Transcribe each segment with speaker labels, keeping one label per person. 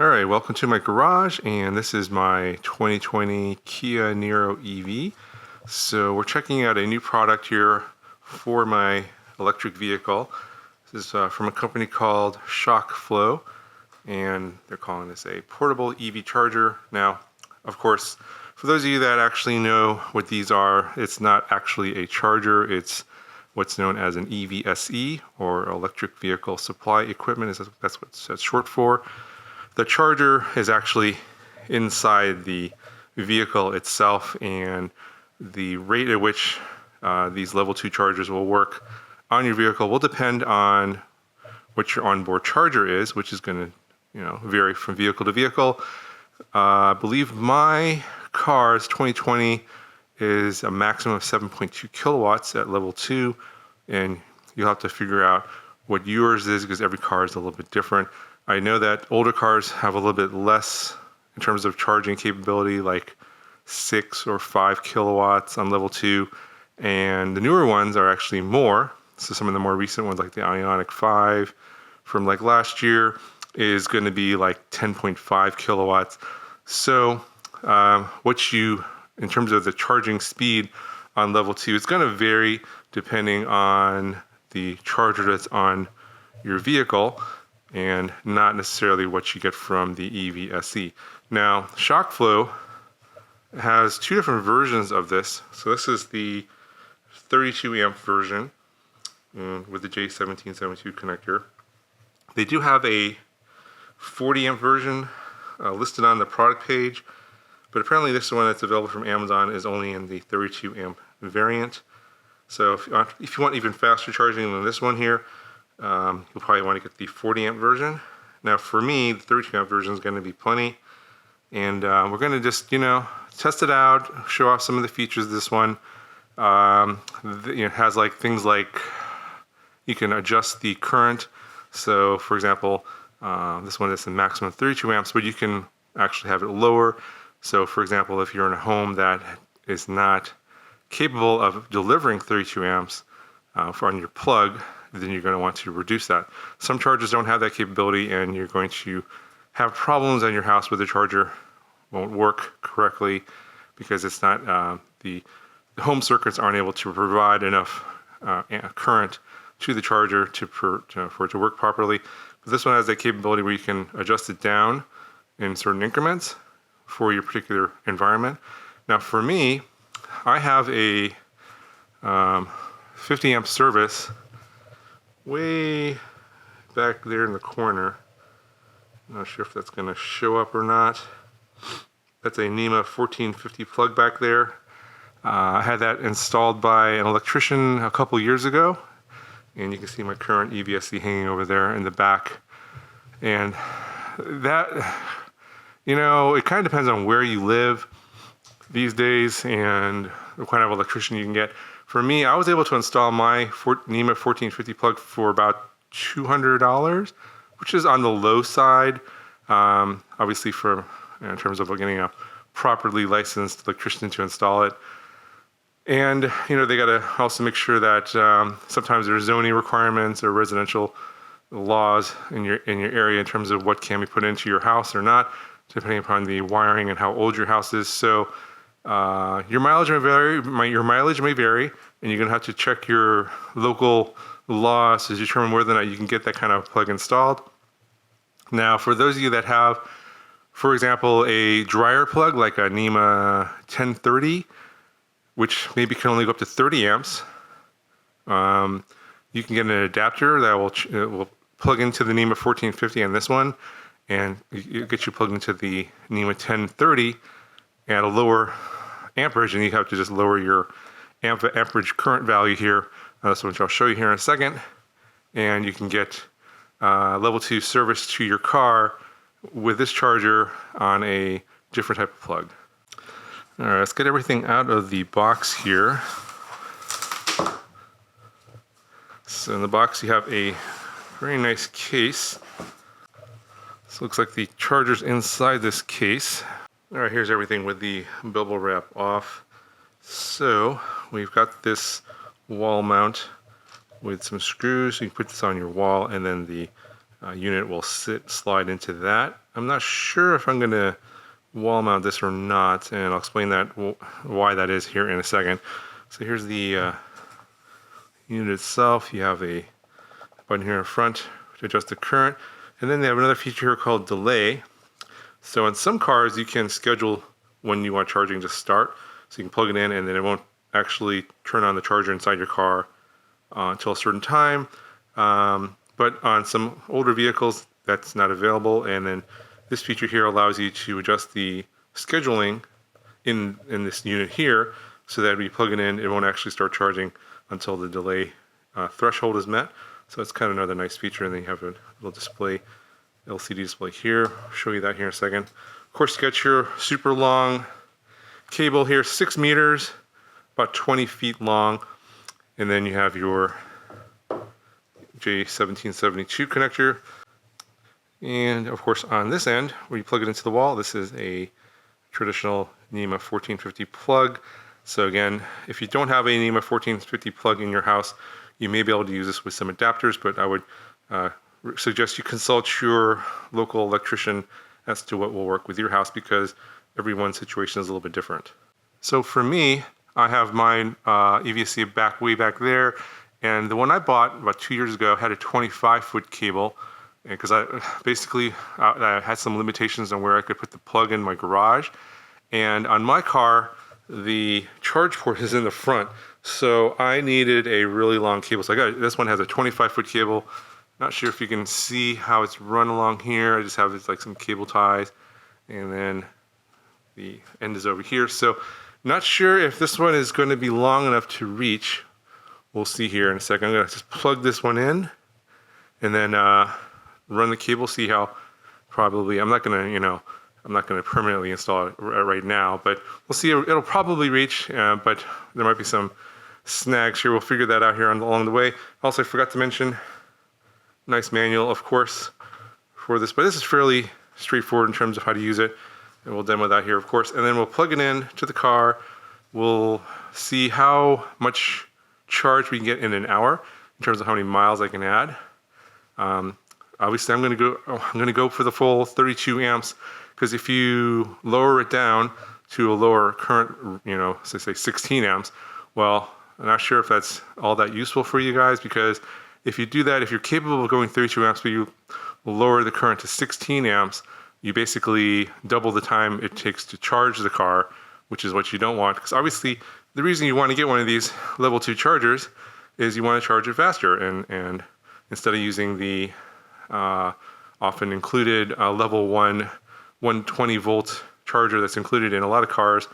Speaker 1: Alright, welcome to my garage, and this is my 2020 Kia Niro EV. So we're checking out a new product here for my electric vehicle. This is from a company called SHOCKFLO, and they're calling this a portable EV charger. Now, of course, for those of you that actually know what these are, it's not actually a charger, it's what's known as an EVSE, or Electric Vehicle Supply Equipment. That's what it's short for. The charger is actually inside the vehicle itself, and the rate at which these level 2 chargers will work on your vehicle will depend on what your onboard charger is, which is going to vary from vehicle to vehicle. I believe my car's 2020 is a maximum of 7.2 kilowatts at level 2, and you'll have to figure out what yours is because every car is a little bit different. I know that older cars have a little bit less in terms of charging capability, like 6 or 5 kilowatts on level 2, and the newer ones are actually more. So some of the more recent ones, like the Ioniq 5 from like last year, is going to be like 10.5 kilowatts. So in terms of the charging speed on level 2, it's going to vary depending on the charger that's on your vehicle, and not necessarily what you get from the EVSE. Now, SHOCKFLO has 2 different versions of this. So this is the 32 amp version with the J1772 connector. They do have a 40 amp version listed on the product page, but apparently this one that's available from Amazon is only in the 32 amp variant. So if you want even faster charging than this one here, you'll probably want to get the 40 amp version. Now for me, the 32 amp version is going to be plenty, and we're going to just test it out, show off some of the features of this one. It has things like you can adjust the current. So for example, this one is the maximum 32 amps, but you can actually have it lower. So for example, if you're in a home that is not capable of delivering 32 amps on your plug, then you're going to want to reduce that. Some chargers don't have that capability, and you're going to have problems in your house where the charger won't work correctly because it's not the home circuits aren't able to provide enough current to the charger for it to work properly. But this one has that capability where you can adjust it down in certain increments for your particular environment. Now for me, I have a 50 amp service way back there in the corner. I'm not sure if that's going to show up or not. That's a NEMA 1450 plug back there. I had that installed by an electrician a couple years ago, and you can see my current EVSE hanging over there in the back. And that, it kind of depends on where you live these days and what kind of electrician you can get. For me, I was able to install my NEMA 1450 plug for about $200, which is on the low side. Obviously, in terms of getting a properly licensed electrician to install it. And they got to also make sure that sometimes there's zoning requirements or residential laws in your area in terms of what can be put into your house or not, depending upon the wiring and how old your house is. So your mileage may vary, and you're going to have to check your local laws to determine whether or not you can get that kind of plug installed. Now, for those of you that have, for example, a dryer plug like a NEMA 1030, which maybe can only go up to 30 amps, you can get an adapter that will plug into the NEMA 1450 on this one, and it get you plugged into the NEMA 1030 at a lower amperage, and you have to just lower your amperage current value here. That's what I'll show you here in a second. And you can get level 2 service to your car with this charger on a different type of plug. All right, let's get everything out of the box here. So in the box you have a very nice case. This looks like the charger's inside this case. All right, here's everything with the bubble wrap off. So we've got this wall mount with some screws. You can put this on your wall, and then the unit will slide into that. I'm not sure if I'm going to wall mount this or not, and I'll explain that why that is here in a second. So here's the unit itself. You have a button here in front to adjust the current, and then they have another feature here called delay. So in some cars you can schedule when you want charging to start, so you can plug it in and then it won't actually turn on the charger inside your car until a certain time. But on some older vehicles that's not available, and then this feature here allows you to adjust the scheduling in this unit here, so that when you plug it in, it won't actually start charging until the delay threshold is met. So that's kind of another nice feature. And then you have a little display, LCD display here. I'll show you that here in a second. Of course, you got your super long cable here, 6 meters, about 20 feet long. And then you have your J1772 connector. And of course, on this end, where you plug it into the wall, this is a traditional NEMA 1450 plug. So again, if you don't have a NEMA 1450 plug in your house, you may be able to use this with some adapters, but I would suggest you consult your local electrician as to what will work with your house, because everyone's situation is a little bit different. So for me, I have mine EVSE way back there, and the one I bought about 2 years ago had a 25-foot cable, because I had some limitations on where I could put the plug in my garage. And on my car, the charge port is in the front, so I needed a really long cable. So this one has a 25-foot cable. Not sure if you can see how it's run along here. I just have like some cable ties, and then the end is over here. So not sure if this one is going to be long enough to reach. We'll see here in a second. I'm going to just plug this one in, and then run the cable. See how probably I'm not going to permanently install it right now, but we'll see. It'll probably reach, but there might be some snags here. We'll figure that out here along the way. Also, I forgot to mention, nice manual, of course, for this, but this is fairly straightforward in terms of how to use it, and we'll demo that here, of course. And then we'll plug it in to the car. We'll see how much charge we can get in an hour in terms of how many miles I can add. Obviously, I'm going to go for the full 32 amps. Because if you lower it down to a lower current, say 16 amps, well, I'm not sure if that's all that useful for you guys, because if you do that, if you're capable of going 32 amps, but you lower the current to 16 amps, you basically double the time it takes to charge the car, which is what you don't want. Because obviously, the reason you want to get one of these level 2 chargers is you want to charge it faster, and instead of using the often included level 1 120 volt charger that's included in a lot of cars,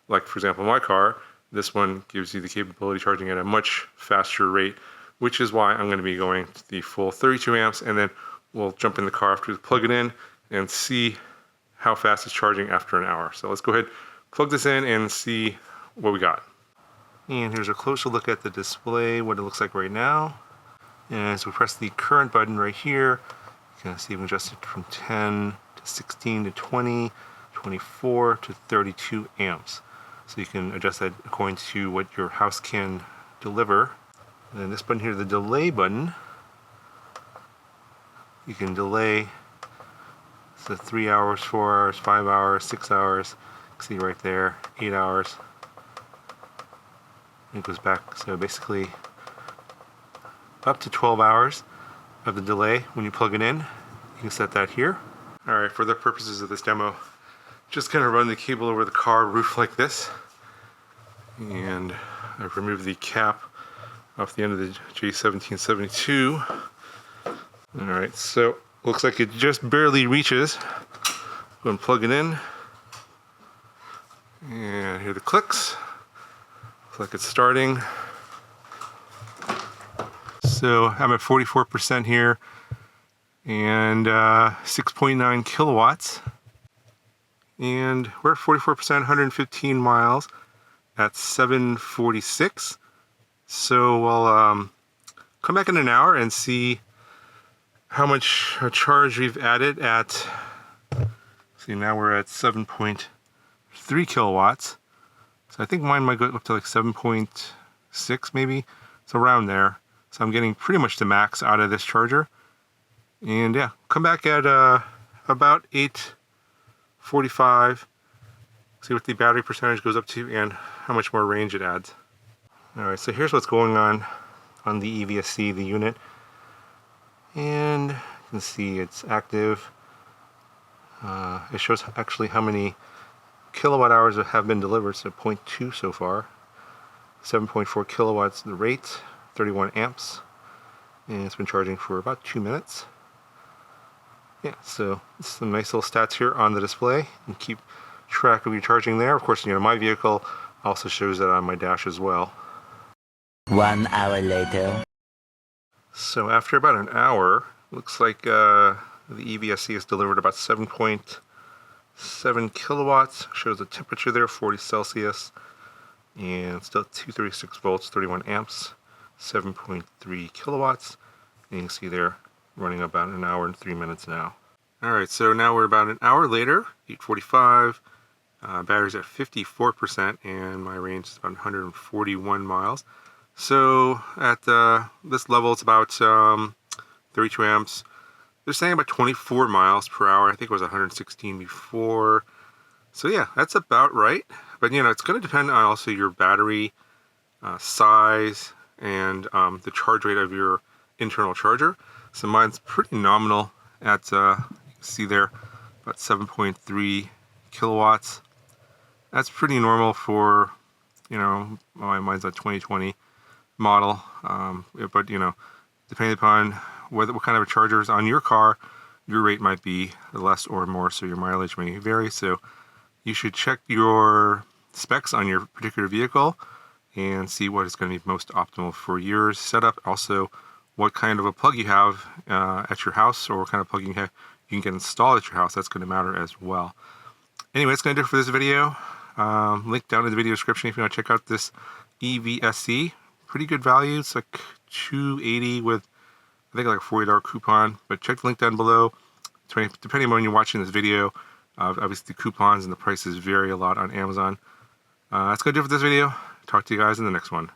Speaker 1: like for example my car, this one gives you the capability of charging at a much faster rate, which is why I'm going to be going to the full 32 amps, and then we'll jump in the car after we plug it in and see how fast it's charging after an hour. So let's go ahead, plug this in and see what we got. And here's a closer look at the display, what it looks like right now. And so we press the current button right here. You can see we can adjust it from 10 to 16 to 20, 24 to 32 amps. So you can adjust that according to what your house can deliver. And then this button here, the delay button, you can delay. So 3 hours, 4 hours, 5 hours, 6 hours. You can see right there, 8 hours. And it goes back, so basically up to 12 hours of the delay when you plug it in. You can set that here. All right, for the purposes of this demo, just gonna run the cable over the car roof like this. And I've removed the cap off the end of the J1772. All right, so looks like it just barely reaches. Go and plug it in. And hear the clicks. Looks like it's starting. So I'm at 44% here, and 6.9 kilowatts. And we're at 44%, 115 miles at 746. So we'll come back in an hour and see how much charge we've added at, see, now we're at 7.3 kilowatts. So I think mine might go up to like 7.6 maybe. It's around there. So I'm getting pretty much the max out of this charger. And yeah, come back at about 8:45. See what the battery percentage goes up to and how much more range it adds. Alright, so here's what's going on the EVSE, the unit. And you can see it's active. It shows actually how many kilowatt hours have been delivered, so 0.2 so far. 7.4 kilowatts the rate, 31 amps. And it's been charging for about 2 minutes. Yeah, so some nice little stats here on the display. And keep track of your charging there. Of course, my vehicle also shows that on my dash as well.
Speaker 2: 1 hour later.
Speaker 1: So after about an hour, looks like the EVSE has delivered about 7.7 kilowatts. Shows the temperature there, 40 Celsius. And still 236 volts, 31 amps, 7.3 kilowatts. And you can see there running about an hour and 3 minutes now. Alright, so now we're about an hour later, 8:45. Battery's at 54%, and my range is about 141 miles. So at this level, it's about 32 amps. They're saying about 24 miles per hour. I think it was 116 before. So yeah, that's about right. But it's going to depend on also your battery size and the charge rate of your internal charger. So mine's pretty nominal at, you can see there, about 7.3 kilowatts. That's pretty normal for, mine's a 2020 model. But, depending upon what kind of a charger is on your car, your rate might be less or more, so your mileage may vary. So you should check your specs on your particular vehicle and see what is going to be most optimal for your setup. Also, what kind of a plug you have at your house, or what kind of plug you can get installed at your house. That's going to matter as well. Anyway, that's going to do it for this video. Link down in the video description if you want to check out this EVSE. Pretty good value. It's like $280 with, I think, like a $40 coupon. But check the link down below. Depending on when you're watching this video, obviously the coupons and the prices vary a lot on Amazon. That's going to do it for this video. Talk to you guys in the next one.